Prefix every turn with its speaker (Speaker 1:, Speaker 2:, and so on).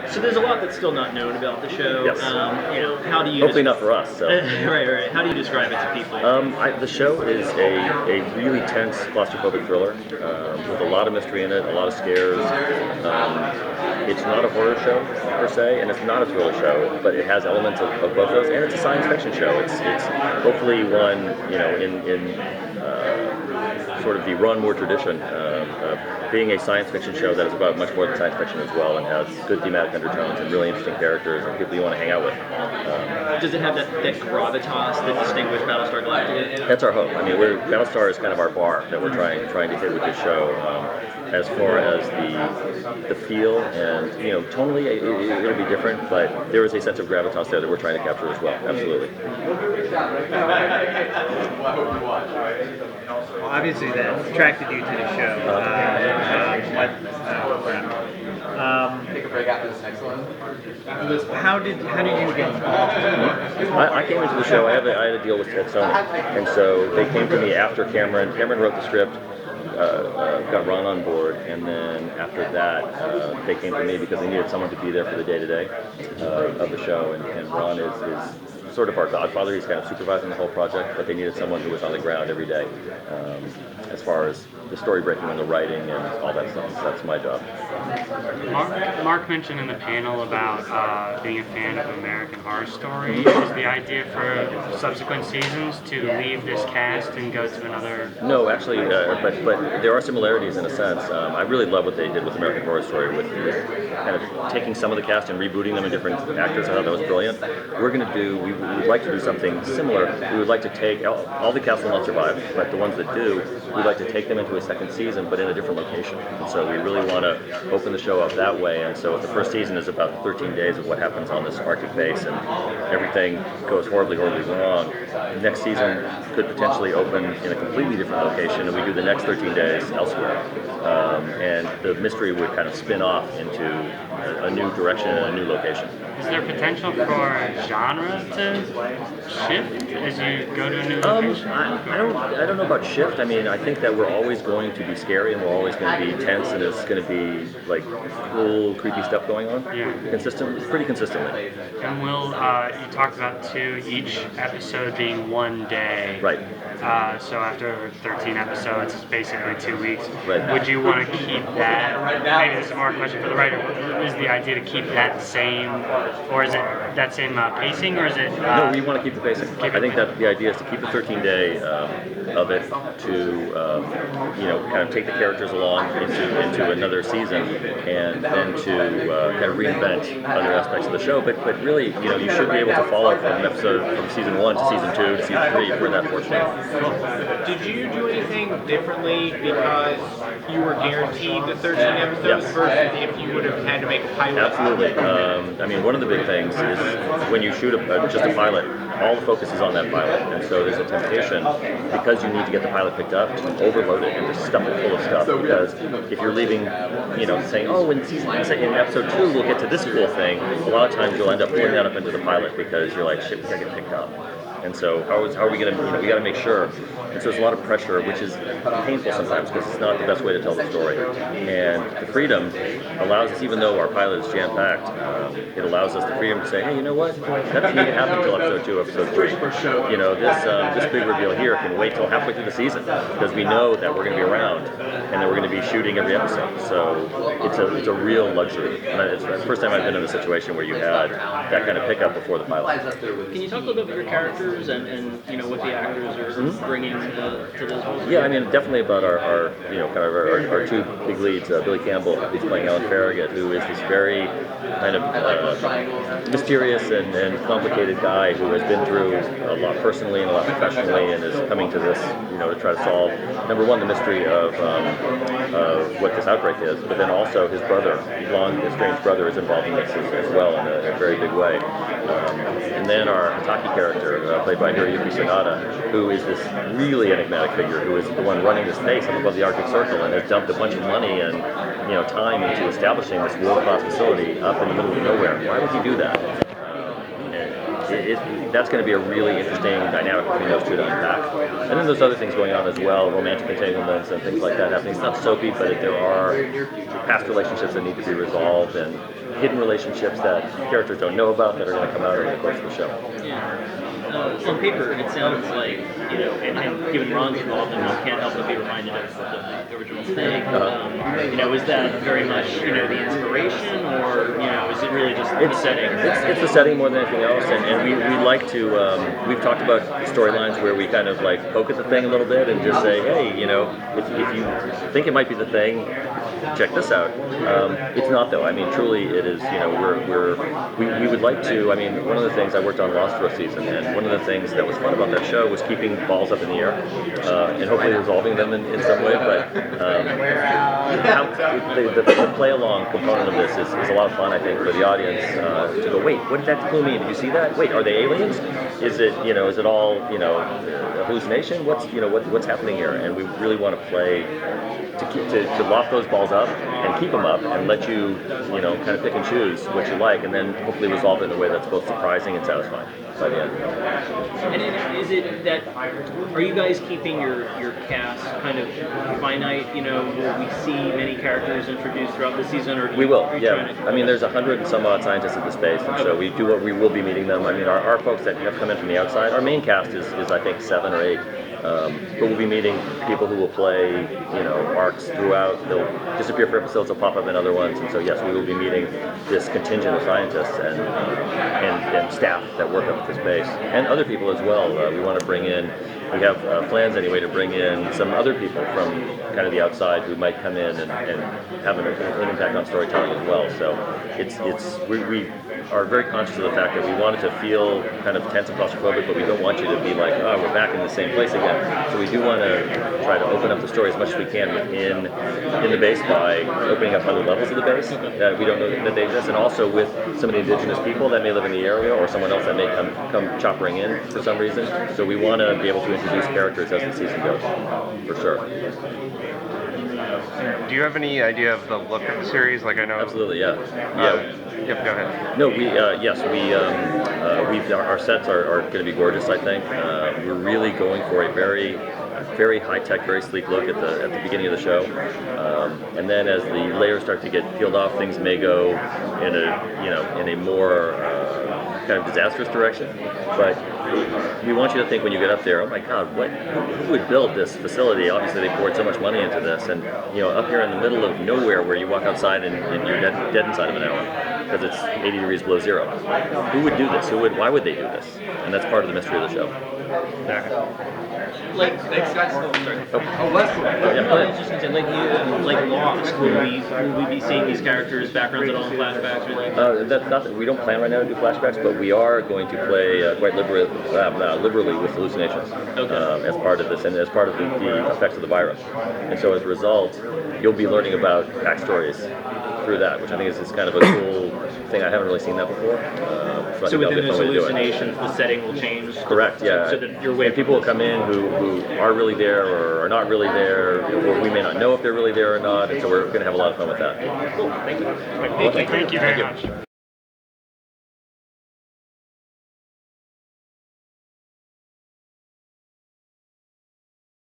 Speaker 1: So there's a lot that's still not known about the show.
Speaker 2: Yes.
Speaker 1: How do you?
Speaker 2: Hopefully not for us. So.
Speaker 1: Right. How do you describe it to people?
Speaker 2: The show is a really tense claustrophobic thriller with a lot of mystery in it, a lot of scares. It's not a horror show per se, and it's not a thriller show, but it has elements of both those, and it's a science fiction show. It's hopefully one in sort of the Ron Moore tradition of being a science fiction show that is about much more than science fiction as well, and has good thematic undertones and really interesting characters and people you want to hang out with.
Speaker 1: Does it have that gravitas that distinguished Battlestar Galactica?
Speaker 2: That's our hope. I mean, Battlestar is kind of our bar that we're trying to hit with this show. As far as the feel and tonally, it'll be different, but there is a sense of gravitas there that we're trying to capture as well. Absolutely.
Speaker 3: Well, obviously, that attracted you to the show.
Speaker 4: Take a break after this next one.
Speaker 3: How did you get involved?
Speaker 2: I came into the show. I had a deal with Sony, and so they came to me after Cameron. Cameron wrote the script. Got Ron on board, and then after that, they came to me because they needed someone to be there for the day-to-day of the show, and Ron is sort of our godfather. He's kind of supervising the whole project, but they needed someone who was on the ground every day as far as the story breaking and the writing and all that stuff. So that's my job.
Speaker 5: Mark mentioned in the panel about being a fan of American Horror Story. Is the idea for subsequent seasons to leave this cast and go to another?
Speaker 2: No, actually, but there are similarities in a sense. I really love what they did with American Horror Story with kind of taking some of the cast and rebooting them in different actors. I thought that was brilliant. We would like to do something similar. We would like to take all the cast will not survive, but the ones that do, we'd like to take them into a second season, but in a different location. And so we really want to open the show up that way. And so the first season is about 13 days of what happens on this Arctic base, and everything goes horribly wrong. The next season could potentially open in a completely different location, and we do the next 13 days elsewhere. And the mystery would kind of spin off into a new direction and a new location.
Speaker 5: Is there potential for genre to shift as you go to a new location?
Speaker 2: I don't know about shift. I mean, I think that we're always going to be scary, and we're always going to be tense, and there's going to be like cool, creepy stuff going on.
Speaker 5: Yeah.
Speaker 2: Pretty consistently.
Speaker 5: And you talked about each episode being one day.
Speaker 2: Right.
Speaker 5: So after 13 episodes, it's basically 2 weeks.
Speaker 2: Right.
Speaker 5: Would you want to keep that? Maybe this is more a question for the writer. Is the idea to keep that same, or is it that same pacing, or is it?
Speaker 2: No, we want to keep the pacing. I think that the idea is to keep the 13-day of it to kind of take the characters along into another season, and then to kind of reinvent other aspects of the show. But really, you should be able to follow from season 1 to season 2 to season 3 if we're that fortunate.
Speaker 3: Did you do anything differently because you were guaranteed the 13 episodes
Speaker 2: Yes.
Speaker 3: versus if you would have had to make a pilot?
Speaker 2: Absolutely. I mean, one of the big things is when you shoot just a pilot, all the focus is on that pilot, and so there's a temptation, because you need to get the pilot picked up, to overload it and just stuff it full of stuff. Because if you're leaving, saying, oh, in episode 2 we'll get to this cool thing, a lot of times you'll end up pulling that up into the pilot because you're like, shit, we gotta get picked up. And so how are we going to, we got to make sure. And so there's a lot of pressure, which is painful sometimes because it's not the best way to tell the story. And the freedom allows us, even though our pilot is jam-packed, it allows us the freedom to say, hey, you know what, that doesn't need to happen until episode 2, episode 3. This big reveal here can wait till halfway through the season because we know that we're going to be around and that we're going to be shooting every episode. So it's a real luxury. And it's the first time I've been in a situation where you had that kind of pickup before the pilot.
Speaker 1: Can you talk a little bit about your characters and what the actors are bringing to those roles?
Speaker 2: Yeah, I mean, definitely about our two big leads. Billy Campbell, who's playing Alan Farragut, who is this very kind of mysterious and complicated guy who has been through a lot personally and a lot professionally, and is coming to this, to try to solve, number one, the mystery of what this outbreak is, but then also his brother, his long estranged brother, is involved in this as well in a very big way. And then our Hataki character, played by Hiroyuki Sanada, who is this really enigmatic figure, who is the one running this base up above the Arctic Circle and has dumped a bunch of money and time into establishing this world-class facility up in the middle of nowhere. Why would he do that? That's going to be a really interesting dynamic between those two to unpack. And then there's other things going on as well, romantic entanglements and things like that happening. It's not soapy, but there are past relationships that need to be resolved, and hidden relationships that characters don't know about that are going to come out over the course of the show.
Speaker 1: Yeah. On paper, it sounds like, and given Ron's involved, and one can't help but be reminded of the original Snake. Is that very much, the inspiration, or, is it really just the setting?
Speaker 2: It's the setting more than anything else, and we like to, we've talked about storylines where we kind of like poke at the thing a little bit and just say, hey, if you think it might be the thing, check this out. It's not though. I mean, truly, it is. We would like to. I mean, one of the things I worked on Lost for a season, and one of the things that was fun about that show was keeping balls up in the air and hopefully resolving them in some way. But the play along component of this is a lot of fun, I think, for the audience to go, wait, what did that clue mean? Did you see that? Wait, are they aliens? Is it all a hallucination? What's happening here? And we really want to play to loft those balls up and keep them up and let you kind of pick and choose what you like, and then hopefully resolve it in a way that's both surprising and satisfying by the end.
Speaker 1: And is it that, are you guys keeping your cast kind of finite? Will we see many characters introduced throughout the season, or
Speaker 2: we will? Yeah. I mean, there's 100 and some odd scientists in the space, and so we will be meeting them. I mean, our folks that have come in from the outside, our main cast is I think 7 or 8. But we'll be meeting people who will play, arcs throughout. They'll disappear for episodes, they'll pop up in other ones, and so yes, we will be meeting this contingent of scientists and staff that work up at this base, and other people as well. We want to bring in. We have plans anyway to bring in some other people from kind of the outside who might come in and have an impact on storytelling as well. So we are very conscious of the fact that we want it to feel kind of tense and claustrophobic, but we don't want you to be like, oh, we're back in the same place again. So we do want to try to open up the story as much as we can within the base by opening up other levels of the base that we don't know that they exist, and also with some of the indigenous people that may live in the area or someone else that may come choppering in for some reason. So we want to be able to introduce characters as the season goes, for sure.
Speaker 6: Do you have any idea of the look of the series? Like, I know.
Speaker 2: Absolutely, yeah.
Speaker 6: Yep, go ahead.
Speaker 2: No, our sets are going to be gorgeous, I think. We're really going for a very, very high-tech, very sleek look at the beginning of the show. And then as the layers start to get peeled off, things may go in a more kind of disastrous direction. But we want you to think when you get up there, oh my God, who would build this facility? Obviously, they poured so much money into this, and up here in the middle of nowhere, where you walk outside and you're dead inside of an hour because it's 80 degrees below zero. Who would do this? Why would they do this? And that's part of the mystery of the show.
Speaker 4: Thanks, guys.
Speaker 1: I was just gonna say, like Lost, will we be seeing these characters' backgrounds at all in flashbacks or anything?
Speaker 2: We don't plan right now to do flashbacks, but we are going to play quite liberally with hallucinations as part of this, and as part of the effects of the virus. And so as a result, you'll be learning about backstories through that, which I think is kind of a cool thing. I haven't really seen that before.
Speaker 1: So within those hallucinations, the setting will change?
Speaker 2: Correct, yeah.
Speaker 1: So that your way
Speaker 2: and people will come in who are really there or are not really there, or we may not know if they're really there or not, and so we're going to have a lot of fun with that.
Speaker 1: Cool, thank you.
Speaker 5: Thank you very much.